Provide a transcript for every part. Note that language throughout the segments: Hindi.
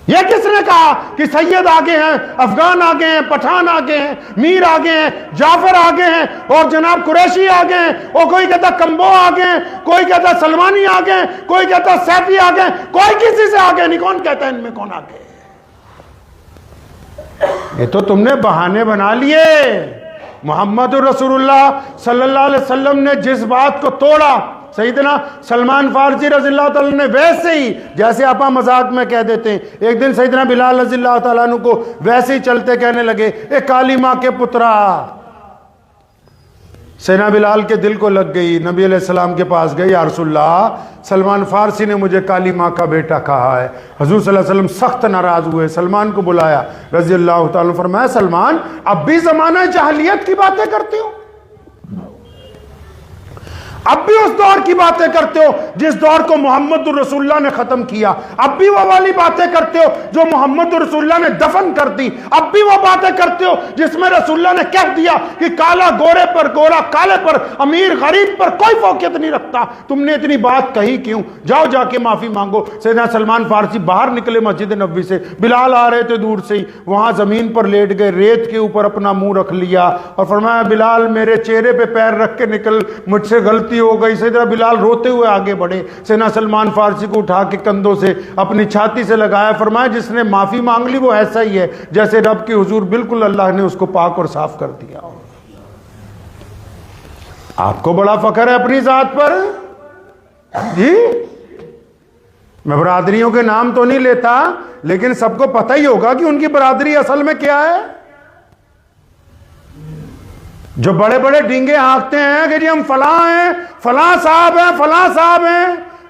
यह किसने कहा कि सैयद आगे हैं, अफगान आगे हैं, पठान आगे हैं, मीर आगे हैं, जाफर आगे हैं और जनाब कुरैशी आगे हैं, और कोई कहता कंबो आगे हैं, कोई कहता सलमानी आगे हैं, कोई कहता सैफी आगे हैं, कोई किसी से आगे नहीं। कौन कहता है इनमें कौन आगे? ये तो तुमने बहाने बना लिए। मोहम्मद रसूलुल्लाह सल्लल्लाहु अलैहि वसल्लम ने जिस बात को तोड़ा, सैयदना सलमान फारसी रज़ियल्लाहु ताला ने वैसे ही, जैसे आप मजाक में कह देते हैं, एक दिन सैयदना बिलाल रज़ियल्लाहु ताला अन्हु को वैसे ही चलते कहने लगे, ए काली माँ के पुत्रा। सैयदना बिलाल के दिल को लग गई, नबी अलैहिस्सलाम के पास गई, या रसूलल्लाह, सलमान फारसी ने मुझे काली माँ का बेटा कहा है। हुजूर सल्लल्लाहु अलैहि वसल्लम सख्त नाराज हुए, सलमान को बुलाया रज़ियल्लाहु ताला, फरमाया सलमान, अब भी जमाना जahलियत की बातें करते हो, अब भी उस दौर की बातें करते हो जिस दौर को मोहम्मद रसूलुल्लाह ने खत्म किया, अब भी वो वाली बातें करते हो जो मोहम्मद रसूलुल्लाह ने दफन कर दी, अब भी वो बातें करते हो जिसमें रसूलुल्लाह ने कह दिया कि काला गोरे पर, गोरा काले पर, अमीर गरीब पर कोई फौकियत नहीं रखता। तुमने इतनी बात कही क्यों? जाओ जाके माफी मांगो। सैयदना सलमान फारसी बाहर निकले मस्जिद नबवी से, बिलाल आ रहे थे दूर से ही, वहां जमीन पर लेट गए, रेत के ऊपर अपना मुंह रख लिया और फरमाया बिलाल मेरे चेहरे पे पैर रख के निकल, मुझसे गलती हो गई। सैयदना बिलाल रोते हुए आगे बढ़े, सैयदना सलमान फारसी को उठा के कंधों से अपनी छाती से लगाया, फरमाया जिसने माफी मांग ली वो ऐसा ही है जैसे रब के हुजूर बिल्कुल अल्लाह ने उसको पाक और साफ कर दिया। आपको बड़ा फख्र है अपनी जात पर जी। मैं बरादरियों के नाम तो नहीं लेता, लेकिन सबको पता ही होगा कि उनकी बरादरी असल में क्या है। जो बड़े बड़े डींगे हाँकते हैं कि जी हम फलां हैं, फलां साहब हैं, फलां साहब हैं,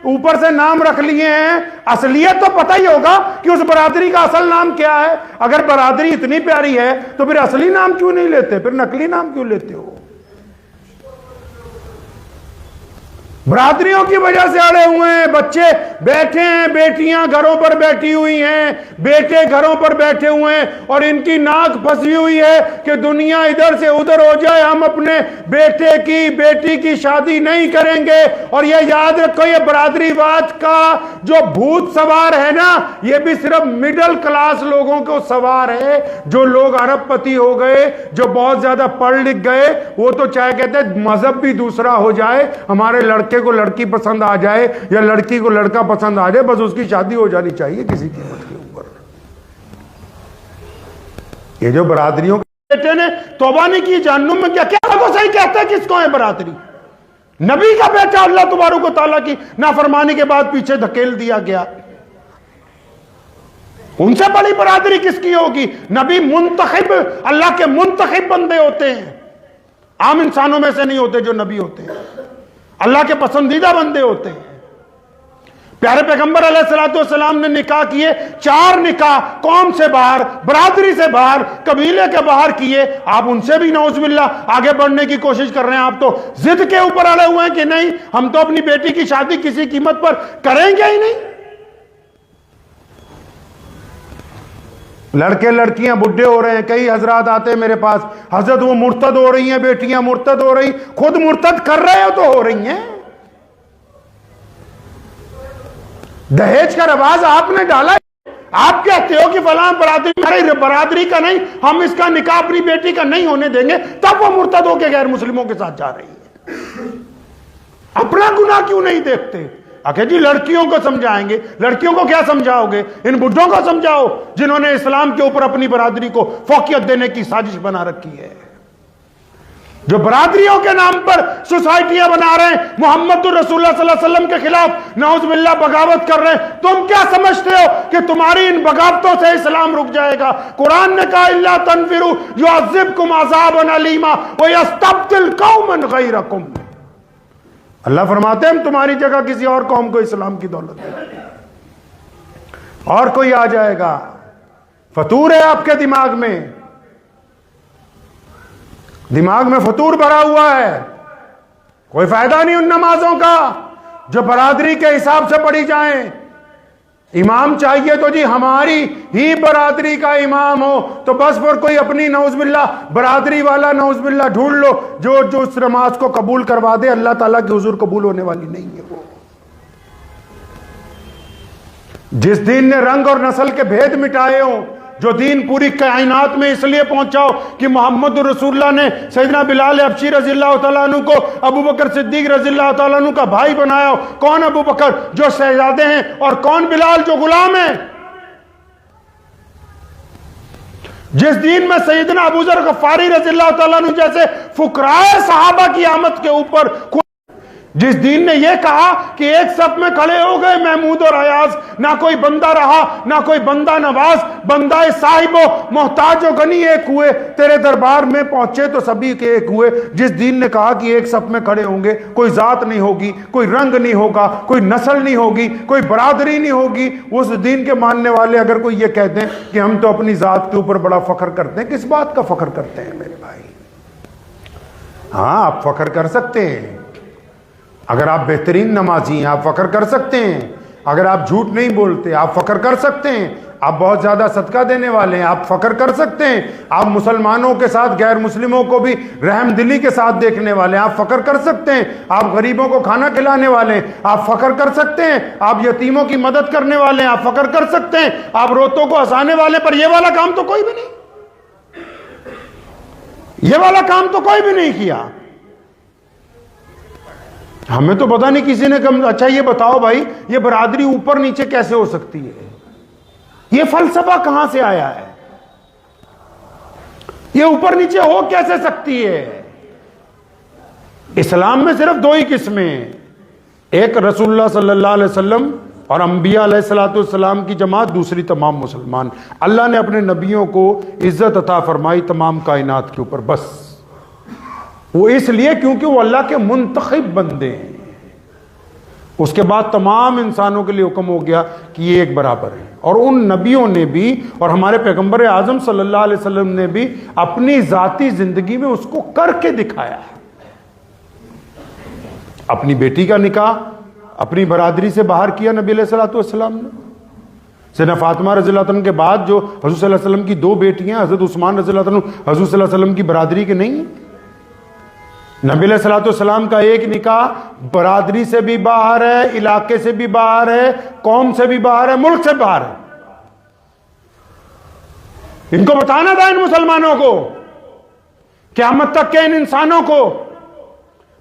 ऊपर से नाम रख लिए हैं, असलियत तो पता ही होगा कि उस बरादरी का असल नाम क्या है। अगर बरादरी इतनी प्यारी है तो फिर असली नाम क्यों नहीं लेते, फिर नकली नाम क्यों लेते हो? बरादरियों की वजह से अड़े हुए हैं, बच्चे बैठे हैं, बेटियां घरों पर बैठी हुई हैं, बेटे घरों पर बैठे हुए हैं और इनकी नाक फंसी हुई है कि दुनिया इधर से उधर हो जाए, हम अपने बेटे की बेटी की शादी नहीं करेंगे। और ये याद रखो, ये बरादरीवाद का जो भूत सवार है ना, ये भी सिर्फ मिडिल क्लास लोगों को सवार है। जो लोग अरबपति हो गए, जो बहुत ज्यादा पढ़ लिख गए, वो तो चाहे कहते हैं मजहब भी दूसरा हो जाए, हमारे लड़के को लड़की पसंद आ जाए या लड़की को लड़का पसंद आ जाए, बस उसकी शादी हो जानी चाहिए किसी कीमत के ऊपर। ये जो बरादरियों के बेटे ने तौबा नहीं की, जहन्नुम में क्या क्या वो सही कहता है किसको है बरादरी? नबी का बेटा अल्लाह तबारक व तआला की नाफरमानी के बाद पीछे धकेल दिया गया, उनसे बड़ी बरादरी किसकी होगी? नबी मुंतखिब, अल्लाह के मुंतखिब बंदे होते हैं, आम इंसानों में से नहीं होते जो नबी होते हैं, अल्लाह के पसंदीदा बंदे होते हैं। प्यारे पैगंबर अलैहिस्सलाम ने निकाह किए, 4 निकाह कौम से बाहर, बरादरी से बाहर, कबीले के बाहर किए। आप उनसे भी नौजुबिल्लाह आगे बढ़ने की कोशिश कर रहे हैं। आप तो जिद के ऊपर अड़े हुए हैं कि नहीं, हम तो अपनी बेटी की शादी किसी कीमत पर करेंगे ही नहीं। लड़के लड़कियां बुढ़े हो रहे हैं, कई हजरात आते हैं मेरे पास, हजरत वो मुर्तद हो रही हैं, बेटियां मुर्तद हो रही, खुद मुर्तद कर रहे हो तो हो रही हैं। दहेज का रवाज आपने डाला, आप कहते हो कि फलां बरादरी का नहीं, हम इसका निकाह अपनी बेटी का नहीं होने देंगे, तब वो मुर्तद होकर गैर मुस्लिमों के साथ जा रही है। अपना गुनाह क्यों नहीं देखते? आखिर जी लड़कियों को समझाएंगे, लड़कियों को क्या समझाओगे? इन बुढ़ों को समझाओ जिन्होंने इस्लाम के ऊपर अपनी बरादरी को फौकियत देने की साजिश बना रखी है, जो बरादरियों के नाम पर सोसाइटियां बना रहे हैं, मोहम्मद रसूलुल्लाह सल्लल्लाहु अलैहि वसल्लम के खिलाफ नौजुबिल्लाह बगावत कर रहे हैं। तुम क्या समझते हो कि तुम्हारी इन बगावतों से इस्लाम रुक जाएगा? कुरान ने कहा इल्ला तनफिरु युअज़्ज़िबकुम अज़ाबन अलीमा व यस्तब्दिल कौमन गैरकुम। अल्लाह फरमाते हैं हम तुम्हारी जगह किसी और कौम को इस्लाम की दौलत देंगे, और कोई आ जाएगा। फतूर है आपके दिमाग में, दिमाग में फतूर भरा हुआ है, कोई फायदा नहीं उन नमाजों का जो बरादरी के हिसाब से पढ़ी जाएं। इमाम चाहिए तो जी हमारी ही बरादरी का इमाम हो, तो बस फिर कोई अपनी नौजुबिल्लाह बरादरी वाला नौजुबिल्लाह ढूंढ लो जो उस नमाज को कबूल करवा दे। अल्लाह ताला के हुजूर कबूल होने वाली नहीं है वो। जिस दीन ने रंग और नस्ल के भेद मिटाए हो, जो दीन पूरी कायनात में इसलिए पहुंचाओ कि मोहम्मद रसूलुल्लाह ने सैयदना बिलाल हबशी रज़ियल्लाहु तआला अन्हु को अबू बकर सिद्दीक रज़ियल्लाहु तआला अन्हु का भाई बनाया हो। कौन अबू बकर जो शहजादे हैं और कौन बिलाल जो गुलाम है। जिस दीन में सैयदना अबू ज़र गफ़ारी रज़ियल्लाहु तआला अन्हु जैसे फुकराए सहाबा की आमद के ऊपर, जिस दीन ने यह कहा कि एक सफ में खड़े हो गए महमूद और अयाज, ना कोई बंदा रहा ना कोई बंदा नवाज, बंदाए साहिबो मोहताज और गनी एक हुए, तेरे दरबार में पहुंचे तो सभी के एक हुए। जिस दीन ने कहा कि एक सफ में खड़े होंगे, कोई जात नहीं होगी, कोई रंग नहीं होगा, कोई नस्ल नहीं होगी, कोई बरादरी नहीं होगी, उस दीन के मानने वाले अगर कोई ये कहते हैं कि हम तो अपनी जात के ऊपर बड़ा फख्र करते हैं, किस बात का फख्र करते हैं मेरे भाई? हाँ, आप फख्र कर सकते हैं अगर आप बेहतरीन नमाजी हैं, आप फख्र कर सकते हैं अगर आप झूठ नहीं बोलते, आप फख्र कर सकते हैं आप बहुत ज्यादा सदका देने वाले हैं, आप फख्र कर सकते हैं आप मुसलमानों के साथ गैर मुस्लिमों को भी रहमदिली के साथ देखने वाले हैं, आप फख्र कर सकते हैं आप गरीबों को खाना खिलाने वाले हैं, आप फख्र कर सकते हैं आप यतीमों की मदद करने वाले हैं, आप फख्र कर सकते हैं आप रोतों को हंसाने वाले। पर यह वाला काम तो कोई भी नहीं, यह वाला काम तो कोई भी नहीं किया। हमें तो पता नहीं किसी ने कम। अच्छा ये बताओ भाई, ये बरादरी ऊपर नीचे कैसे हो सकती है? ये फलसफा कहां से आया है? ये ऊपर नीचे हो कैसे सकती है? इस्लाम में सिर्फ दो ही किस्में, एक रसूलुल्लाह सल्लल्लाहु अलैहि वसल्लम और अंबिया अलैहिस्सलाम की जमात, दूसरी तमाम मुसलमान। अल्लाह ने अपने नबियों को इज्जत अता फरमाई तमाम कायनात के ऊपर, बस वो इसलिए क्योंकि वो अल्लाह के मुंतखब बंदे हैं। उसके बाद तमाम इंसानों के लिए हुक्म हो गया कि ये एक बराबर है। और उन नबियों ने भी और हमारे पैगंबर आजम सल्लल्लाहु अलैहि वसल्लम ने भी अपनी जाती जिंदगी में उसको करके दिखाया है। अपनी बेटी का निकाह अपनी बरादरी से बाहर किया नबी अलैहिस्सलातु वस्सलाम ने। सैयदना फातिमा रज़ियल्लाहु अन्हा के बाद जो हुज़ूर सल्लल्लाहु अलैहि वसल्लम की दो बेटियां, हज़रत उस्मान रज़ियल्लाहु अन्हु हुज़ूर सल्लल्लाहु अलैहि वसल्लम की बरादरी के नहीं। नबी अलैहिस्सलाम का एक निकाह बरादरी से भी बाहर है, इलाके से भी बाहर है, कौम से भी बाहर है, मुल्क से बाहर है। इनको बताना था इन मुसलमानों को, क़यामत तक के इन इंसानों को।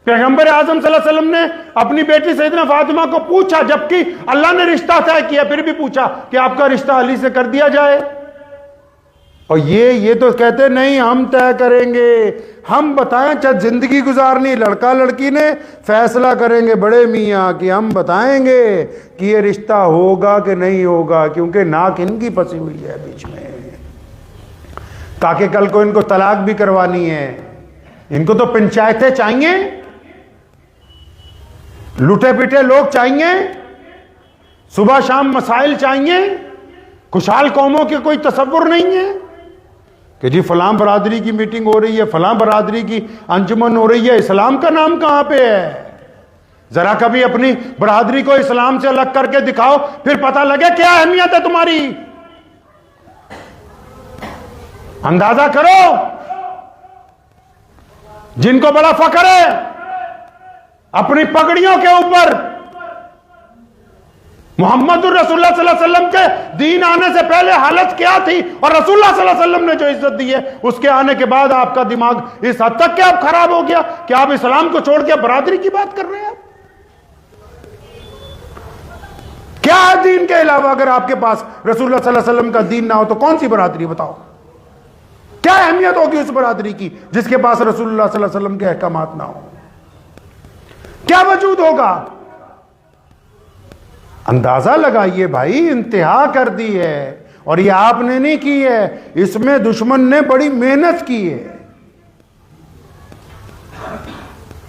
पैगंबर आजम सल्लल्लाहु अलैहि वसल्लम ने अपनी बेटी सैयदना फातिमा को पूछा, जबकि अल्लाह ने रिश्ता तय किया, फिर भी पूछा कि आपका रिश्ता अली से कर दिया जाए। और ये तो कहते नहीं हम तय करेंगे, हम बताएं, चाहे जिंदगी गुजारनी, लड़का लड़की ने फैसला करेंगे बड़े मियाँ कि हम बताएंगे कि ये रिश्ता होगा कि नहीं होगा, क्योंकि नाक इनकी फंसी हुई है बीच में, ताकि कल को इनको तलाक भी करवानी है। इनको तो पंचायतें चाहिए, लुटे पिटे लोग चाहिए, सुबह शाम मसाइल चाहिए। खुशहाल कौमों के कोई तसव्वुर नहीं है कि जी फलां बरादरी की मीटिंग हो रही है, फलां बरादरी की अंजुमन हो रही है। इस्लाम का नाम कहां पे है? जरा कभी अपनी बरादरी को इस्लाम से अलग करके दिखाओ, फिर पता लगे क्या अहमियत है तुम्हारी। अंदाजा करो। जिनको बड़ा फख्र है अपनी पगड़ियों के ऊपर, मोहम्मद रसूलुल्लाह सल्लल्लाहु अलैहि वसल्लम के दीन आने से पहले हालत क्या थी और रसूलुल्लाह सल्लल्लाहु अलैहि वसल्लम ने जो इज्जत दी है उसके आने के बाद आपका दिमाग इस हद तक क्या आप खराब हो गया कि आप इस्लाम को छोड़ के बरादरी की बात कर रहे हैं। क्या है दीन के अलावा? अगर आपके पास रसूलुल्लाह सल्लल्लाहु अलैहि वसल्लम का दीन ना हो तो कौन सी बरादरी? बताओ क्या अहमियत होगी उस बरादरी की जिसके पास रसूलुल्लाह सल्लल्लाहु अलैहि वसल्लम के अहकामात ना हो? क्या वजूद होगा? अंदाजा लगाइए भाई, इंतहा कर दी है। और ये आपने नहीं की है, इसमें दुश्मन ने बड़ी मेहनत की है।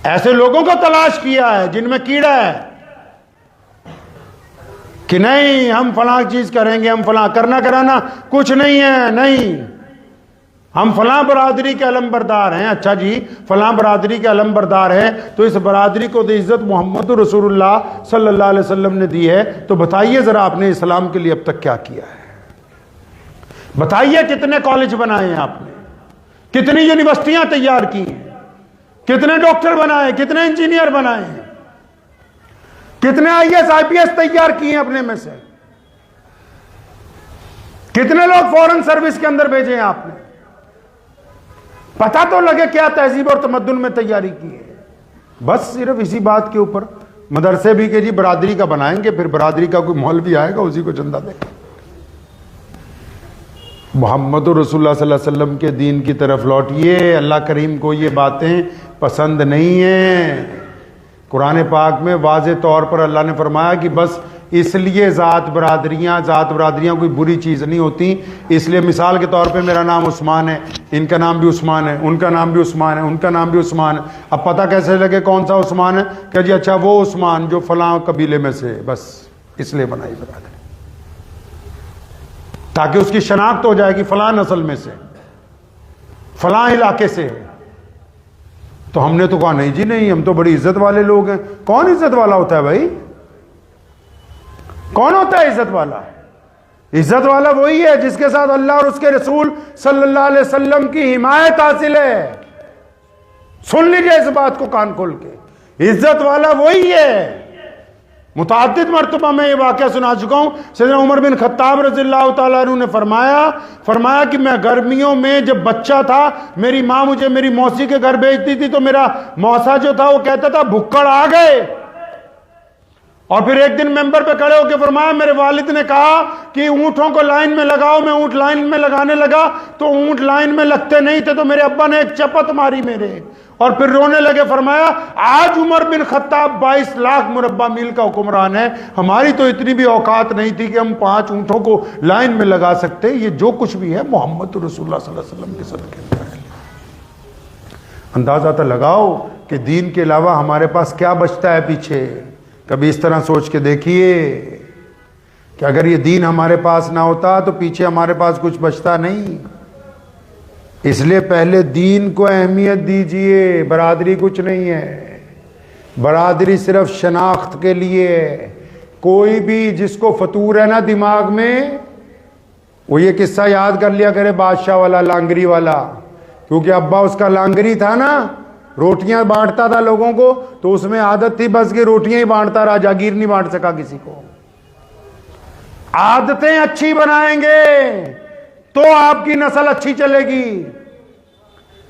ऐसे लोगों को तलाश किया है जिनमें कीड़ा है कि नहीं हम फलां चीज करेंगे, हम फलां करना कराना कुछ नहीं है, नहीं हम फलां बरादरी के अलमबरदार हैं। अच्छा जी, फलां बरादरी के अलमबरदार हैं तो इस बरादरी को तो इज्जत मोहम्मद रसूलुल्लाह सल्लल्लाहु अलैहि वसल्लम ने दी है। तो बताइए जरा आपने इस्लाम के लिए अब तक क्या किया है? बताइए कितने कॉलेज बनाए हैं आपने, कितनी यूनिवर्सिटियां तैयार की हैं, कितने डॉक्टर बनाए, कितने इंजीनियर बनाए हैं, कितने IAS IPS तैयार किए हैं अपने में से? कितने लोग फॉरेन सर्विस के अंदर भेजे हैं आपने? पता तो लगे क्या तहजीब और तमद्दुन में तैयारी की है। बस सिर्फ इसी बात के ऊपर मदरसे भी के जी बरादरी का बनाएंगे, फिर बरादरी का कोई मौलवी आएगा उसी को चंदा देगा। मोहम्मद रसूलुल्लाह सल्लल्लाहु अलैहि वसल्लम के दीन की तरफ लौटिए। अल्लाह करीम को ये बातें पसंद नहीं है। कुरान पाक में वाज़े तौर पर अल्लाह ने फरमाया कि बस इसलिए ज़ात बरादरियाँ कोई बुरी चीज़ नहीं होती। इसलिए मिसाल के तौर पे मेरा नाम उस्मान है, इनका नाम भी उस्मान है, उनका नाम भी उस्मान है, उनका नाम भी उस्मान है। अब पता कैसे लगे कौन सा उस्मान है? क्या जी अच्छा वो उस्मान जो फलां कबीले में से, बस इसलिए बनाई बरादरी, ताकि उसकी शनाख्त हो जाए कि फलां नस्ल में से, फलां इलाके से है। तो हमने तो कहा नहीं जी नहीं, हम तो बड़ी इज्जत वाले लोग हैं। कौन इज्जत वाला होता है भाई? कौन होता है इज्जत वाला? इज्जत वाला वही है जिसके साथ अल्लाह और उसके रसूल सल्लल्लाहु अलैहि वसल्लम की हिमायत हासिल है। सुन लीजिए इस बात को कान खोल के, इज्जत वाला वही है। मुताद्दिद मरतबा में ये वाक़या सुना चुका हूं। सैयदना उमर बिन खत्ताब रज़ियल्लाहु ताला अन्हु ने फरमाया कि मैं गर्मियों में जब बच्चा था, मेरी माँ मुझे मेरी मौसी के घर भेजती थी, तो मेरा मौसा जो था वो कहता था भुक्कड़ आ गए। और फिर एक दिन मेंबर पे खड़े होकर फरमाया मेरे वालिद ने कहा कि ऊंटों को लाइन में लगाओ। मैं ऊंट लाइन में लगाने लगा तो ऊंट लाइन में लगते नहीं थे, तो मेरे अब्बा ने एक चपत मारी मेरे, और फिर रोने लगे। फरमाया आज उमर बिन खत्ताब 22 लाख मुरब्बा मील का हुक्मरान है, हमारी तो इतनी भी औकात नहीं थी कि हम 5 ऊंटों को लाइन में लगा सकते। ये जो कुछ भी है मोहम्मद रसूलुल्लाह सल्लल्लाहु अलैहि वसल्लम के सदके है। अंदाजा तो लगाओ कि दीन के अलावा हमारे पास क्या बचता है पीछे। कभी इस तरह सोच के देखिए कि अगर ये दीन हमारे पास ना होता तो पीछे हमारे पास कुछ बचता नहीं। इसलिए पहले दीन को अहमियत दीजिए। बरादरी कुछ नहीं है, बरादरी सिर्फ शनाख्त के लिए है। कोई भी जिसको फतूर है ना दिमाग में, वो ये किस्सा याद कर लिया करे बादशाह वाला, लांगरी वाला, क्योंकि अब्बा उसका लांगरी था ना, रोटियां बांटता था लोगों को, तो उसमें आदत थी बस कि रोटियां ही बांटता रहा, जागीर नहीं बांट सका किसी को। आदतें अच्छी बनाएंगे तो आपकी नस्ल अच्छी चलेगी।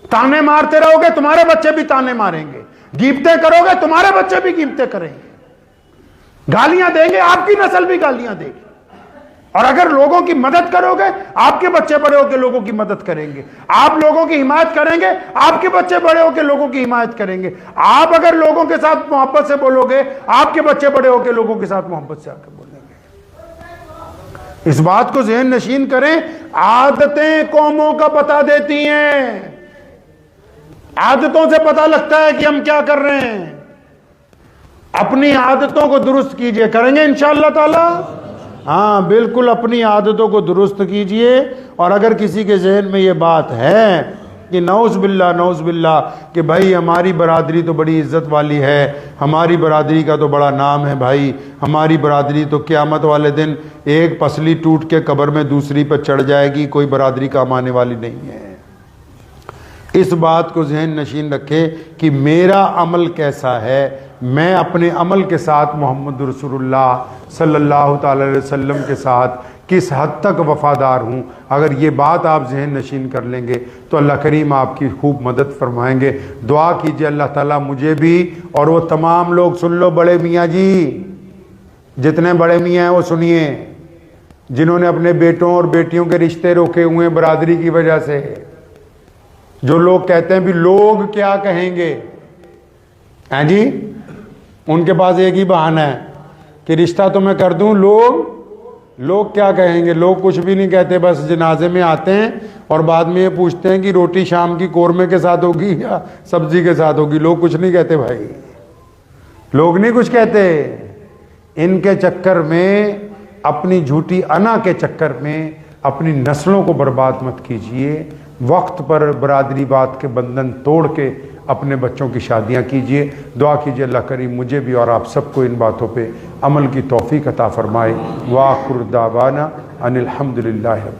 ताने मारते रहोगे तुम्हारे बच्चे भी ताने मारेंगे, गिफ्तें करोगे तुम्हारे बच्चे भी गिफ्तें करेंगे, गालियां देंगे आपकी नस्ल भी गालियां देगी। और अगर लोगों की मदद करोगे आपके बच्चे बड़े होकर लोगों की मदद करेंगे, आप लोगों की हिमायत करेंगे आपके बच्चे बड़े होकर लोगों की हिमायत करेंगे। आप अगर लोगों के साथ मोहब्बत से बोलोगे आपके बच्चे बड़े होकर लोगों के साथ मोहब्बत से आकर बोलेंगे। इस बात को ज़हन नशीन करें। आदतें कौमों का पता देती हैं, आदतों से पता लगता है कि हम क्या कर रहे हैं। अपनी आदतों को दुरुस्त कीजिए, करेंगे इंशाअल्लाह ताला। हाँ बिल्कुल, अपनी आदतों को दुरुस्त कीजिए। और अगर किसी के जहन में ये बात है कि नौज़ बिल्लाह कि भाई हमारी बरादरी तो बड़ी इज्जत वाली है, हमारी बरादरी का तो बड़ा नाम है भाई, हमारी बरादरी तो क़यामत वाले दिन एक पसली टूट के कब्र में दूसरी पर चढ़ जाएगी, कोई बरादरी काम आने वाली नहीं है। इस बात को जहन नशीन रखे कि मेरा अमल कैसा है, मैं अपने अमल के साथ मोहम्मद रसूलुल्लाह सल्लल्लाहु ताला अलैहि वसल्लम के साथ किस हद तक वफ़ादार हूँ। अगर ये बात आप जहन नशीन कर लेंगे तो अल्लाह करीम आपकी खूब मदद फरमाएंगे। दुआ कीजिए अल्लाह ताला मुझे भी और वो तमाम लोग, सुन लो बड़े मियाँ जी, जितने बड़े मियाँ हैं वो सुनिए, जिन्होंने अपने बेटों और बेटियों के रिश्ते रोके हुए हैं बरादरी की वजह से। जो लोग कहते हैं भी लोग क्या कहेंगे, हैं जी, उनके पास एक ही बहाना है कि रिश्ता तो मैं कर दूं, लोग क्या कहेंगे। लोग कुछ भी नहीं कहते, बस जनाजे में आते हैं और बाद में ये पूछते हैं कि रोटी शाम की कोरमे के साथ होगी या सब्जी के साथ होगी। लोग कुछ नहीं कहते भाई, लोग नहीं कुछ कहते। इनके चक्कर में, अपनी झूठी अना के चक्कर में अपनी नस्लों को बर्बाद मत कीजिए। वक्त पर बरादरी बात के बंधन तोड़ के अपने बच्चों की शादियां कीजिए। दुआ कीजिए अल्लाह करीम मुझे भी और आप सबको इन बातों पे अमल की तौफीक अता फरमाए। वाखिर दावाना अनिल हम्दुलिल्लाहि।